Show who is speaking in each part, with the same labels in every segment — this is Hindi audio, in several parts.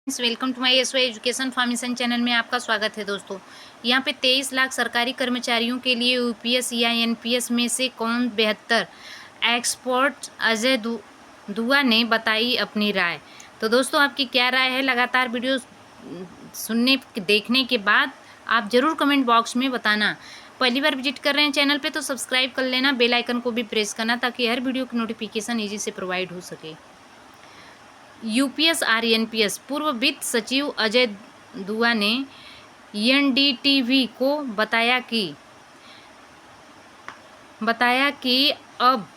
Speaker 1: Welcome to my SY education formation channel में आपका स्वागत है दोस्तों। यहाँ पे 23 लाख सरकारी कर्मचारियों के लिए यूपीएस या एनपीएस में से कौन बेहतर, एक्सपर्ट अजय दुआ ने बताई अपनी राय। तो दोस्तों आपकी क्या राय है? लगातार वीडियो सुनने देखने के बाद आप ज़रूर कमेंट बॉक्स में बताना। पहली बार विजिट कर रहे हैं चैनल पे तो सब्सक्राइब कर लेना, बेल आइकन को भी प्रेस करना ताकि हर वीडियो की नोटिफिकेशन ईजी से प्रोवाइड हो सके। यूपीएस और एनपीएस पूर्व वित्त सचिव अजय दुआ ने एनडीटीवी को बताया कि अब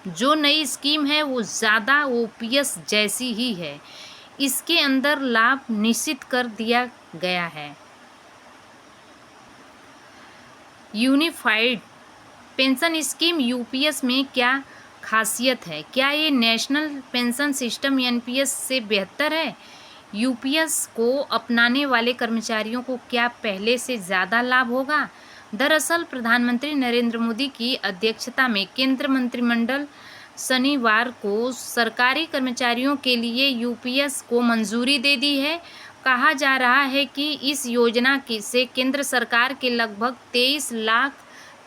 Speaker 1: जो नई स्कीम है वो ज़्यादा ओपीएस जैसी ही है। इसके अंदर लाभ निश्चित कर दिया गया है। यूनिफाइड पेंशन स्कीम यूपीएस में क्या खासियत है? क्या ये नेशनल पेंशन सिस्टम एनपीएस से बेहतर है? यूपीएस को अपनाने वाले कर्मचारियों को क्या पहले से ज़्यादा लाभ होगा? दरअसल प्रधानमंत्री नरेंद्र मोदी की अध्यक्षता में केंद्र मंत्रिमंडल शनिवार को सरकारी कर्मचारियों के लिए यूपीएस को मंजूरी दे दी है। कहा जा रहा है कि इस योजना से केंद्र सरकार के लगभग 23 लाख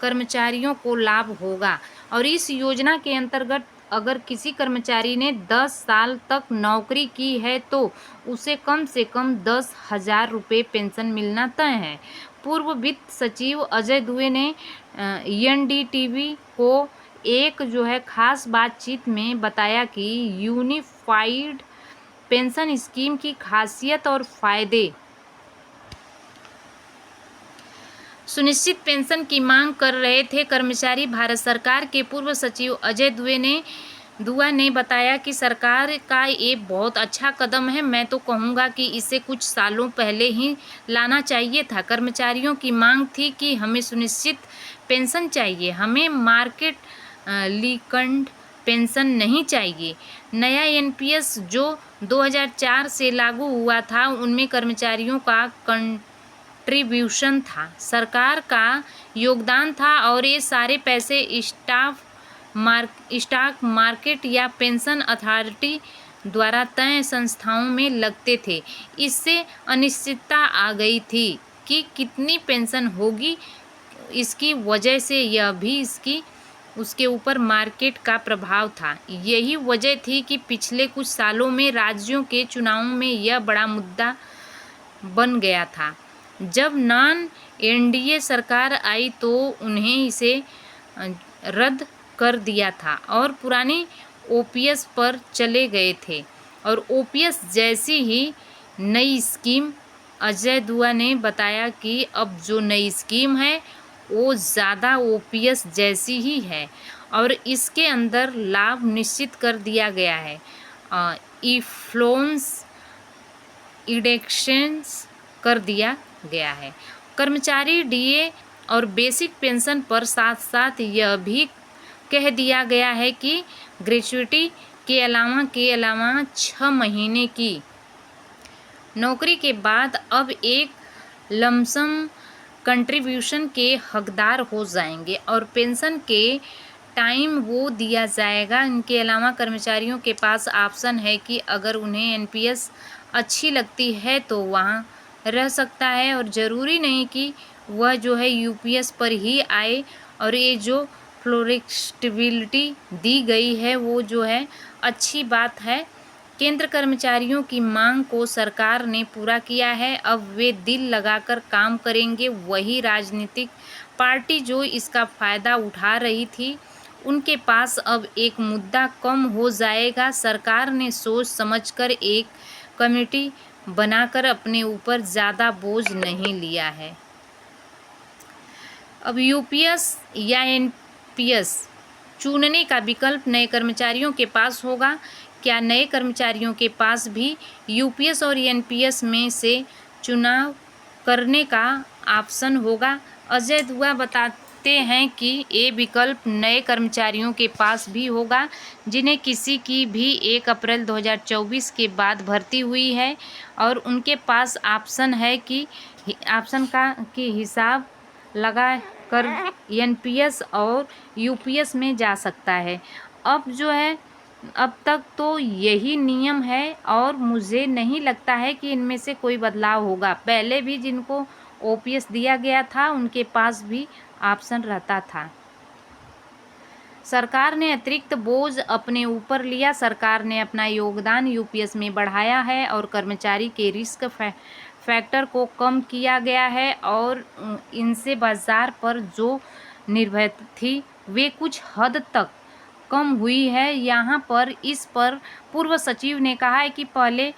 Speaker 1: कर्मचारियों को लाभ होगा और इस योजना के अंतर्गत अगर किसी कर्मचारी ने 10 साल तक नौकरी की है तो उसे कम से कम 10,000 रुपये पेंशन मिलना तय है। पूर्व वित्त सचिव अजय दुबे ने एनडीटीवी को एक खास बातचीत में बताया कि यूनिफाइड पेंशन स्कीम की खासियत और फायदे सुनिश्चित पेंशन की मांग कर रहे थे कर्मचारी। भारत सरकार के पूर्व सचिव अजय दुआ ने बताया कि सरकार का ये बहुत अच्छा कदम है। मैं तो कहूँगा कि इसे कुछ सालों पहले ही लाना चाहिए था। कर्मचारियों की मांग थी कि हमें सुनिश्चित पेंशन चाहिए, हमें मार्केट लिंक्ड पेंशन नहीं चाहिए। नया एनपीएस जो 2004 से लागू हुआ था उनमें कर्मचारियों का कंट्रीब्यूशन था, सरकार का योगदान था और ये सारे पैसे स्टॉक मार्केट या पेंशन अथॉरिटी द्वारा तय संस्थाओं में लगते थे। इससे अनिश्चितता आ गई थी कि कितनी पेंशन होगी। इसकी वजह से यह भी उसके ऊपर मार्केट का प्रभाव था। यही वजह थी कि पिछले कुछ सालों में राज्यों के चुनावों में यह बड़ा मुद्दा बन गया था। जब नॉन एनडीए सरकार आई तो उन्हें इसे रद्द कर दिया था और पुरानी ओपीएस पर चले गए थे और ओपीएस जैसी ही नई स्कीम। अजय दुआ ने बताया कि अब जो नई स्कीम है वो ज़्यादा ओपीएस जैसी ही है और इसके अंदर लाभ निश्चित कर दिया गया है। इफ्लोन्स इंडेक्सेस कर दिया गया है। कर्मचारी डीए और बेसिक पेंशन पर साथ साथ यह भी कह दिया गया है कि ग्रेच्युटी के अलावा 6 महीने की नौकरी के बाद अब एक लमसम कंट्रीब्यूशन के हकदार हो जाएंगे और पेंशन के टाइम वो दिया जाएगा। इनके अलावा कर्मचारियों के पास ऑप्शन है कि अगर उन्हें एनपीएस अच्छी लगती है तो वहाँ रह सकता है और ज़रूरी नहीं कि वह यूपीएस पर ही आए। और ये जो फ्लेक्सिबिलिटी दी गई है वो अच्छी बात है। केंद्र कर्मचारियों की मांग को सरकार ने पूरा किया है। अब वे दिल लगाकर काम करेंगे। वही राजनीतिक पार्टी जो इसका फ़ायदा उठा रही थी उनके पास अब एक मुद्दा कम हो जाएगा। सरकार ने सोच समझकर एक कमेटी बनाकर अपने ऊपर ज़्यादा बोझ नहीं लिया है। अब यूपीएस या एनपीएस चुनने का विकल्प नए कर्मचारियों के पास होगा। क्या नए कर्मचारियों के पास भी यूपीएस और एनपीएस में से चुनाव करने का ऑप्शन होगा? अजय दुआ बताते हैं कि ये विकल्प नए कर्मचारियों के पास भी होगा जिन्हें किसी की भी 1 अप्रैल 2024 के बाद भर्ती हुई है और उनके पास ऑप्शन का हिसाब लगा कर एनपीएस और यूपीएस में जा सकता है। अब अब तक तो यही नियम है और मुझे नहीं लगता है कि इनमें से कोई बदलाव होगा। पहले भी जिनको ओपीएस दिया गया था उनके पास भी ऑप्शन रहता था। सरकार ने अतिरिक्त बोझ अपने ऊपर लिया। सरकार ने अपना योगदान यूपीएस में बढ़ाया है और कर्मचारी के रिस्क फैक्टर को कम किया गया है और इनसे बाजार पर जो निर्भरता थी वे कुछ हद तक कम हुई है। यहाँ पर इस पर पूर्व सचिव ने कहा है कि पहले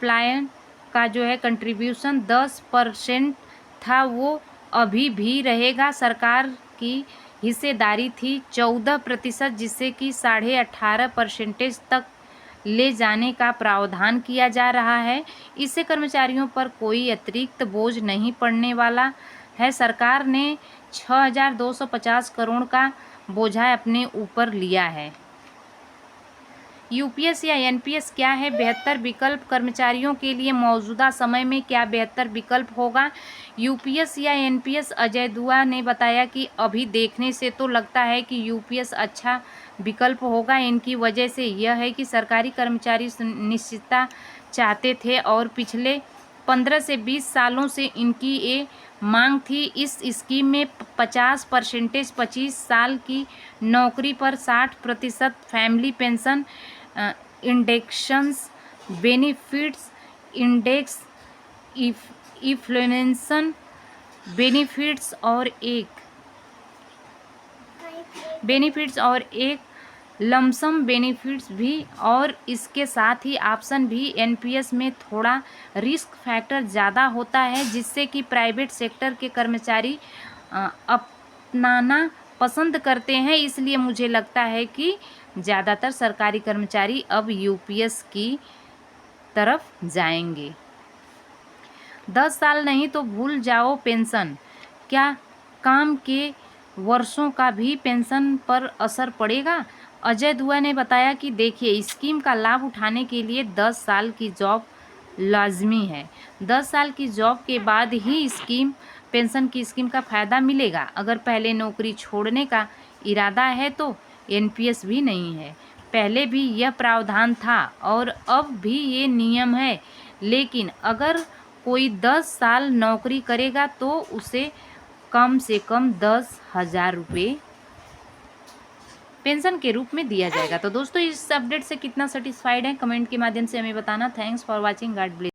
Speaker 1: प्लान का जो है कंट्रीब्यूशन 10% था, वो अभी भी रहेगा। सरकार की हिस्सेदारी थी 14%, जिससे कि 18.5% तक ले जाने का प्रावधान किया जा रहा है। इससे कर्मचारियों पर कोई अतिरिक्त बोझ नहीं पड़ने वाला है। सरकार ने 6,250 करोड़ का बोझा अपने ऊपर लिया है। यूपीएस या एनपीएस क्या है? बेहतर विकल्प कर्मचारियों के लिए मौजूदा समय में क्या बेहतर विकल्प होगा? यूपीएस या एनपीएस? अजय दुआ ने बताया कि अभी देखने से तो लगता है कि यूपीएस अच्छा विकल्प होगा। इनकी वजह से यह है कि सरकारी कर्मचारी निश्चितता चाहते थे और पिछले 15 से 20 सालों से इनकी ये मांग थी। इस स्कीम में 50%, 25 साल की नौकरी पर 60%, family pension, indexations benefits, index inflation benefits और एक लमसम बेनिफिट्स भी, और इसके साथ ही ऑप्शन भी। एनपीएस में थोड़ा रिस्क फैक्टर ज़्यादा होता है, जिससे कि प्राइवेट सेक्टर के कर्मचारी अपनाना पसंद करते हैं। इसलिए मुझे लगता है कि ज़्यादातर सरकारी कर्मचारी अब यूपीएस की तरफ जाएंगे। 10 साल नहीं तो भूल जाओ पेंशन। क्या काम के वर्षों का भी पेंशन पर असर पड़ेगा? अजय दुआ ने बताया कि देखिए, स्कीम का लाभ उठाने के लिए 10 साल की जॉब लाजमी है। 10 साल की जॉब के बाद ही पेंशन की स्कीम का फ़ायदा मिलेगा। अगर पहले नौकरी छोड़ने का इरादा है तो एनपीएस भी नहीं है। पहले भी यह प्रावधान था और अब भी ये नियम है, लेकिन अगर कोई 10 साल नौकरी करेगा तो उसे कम से कम 10,000 रुपये पेंशन के रूप में दिया जाएगा। तो दोस्तों, इस अपडेट से कितना सेटिस्फाइड है कमेंट के माध्यम से हमें बताना। Thanks for watching. God bless.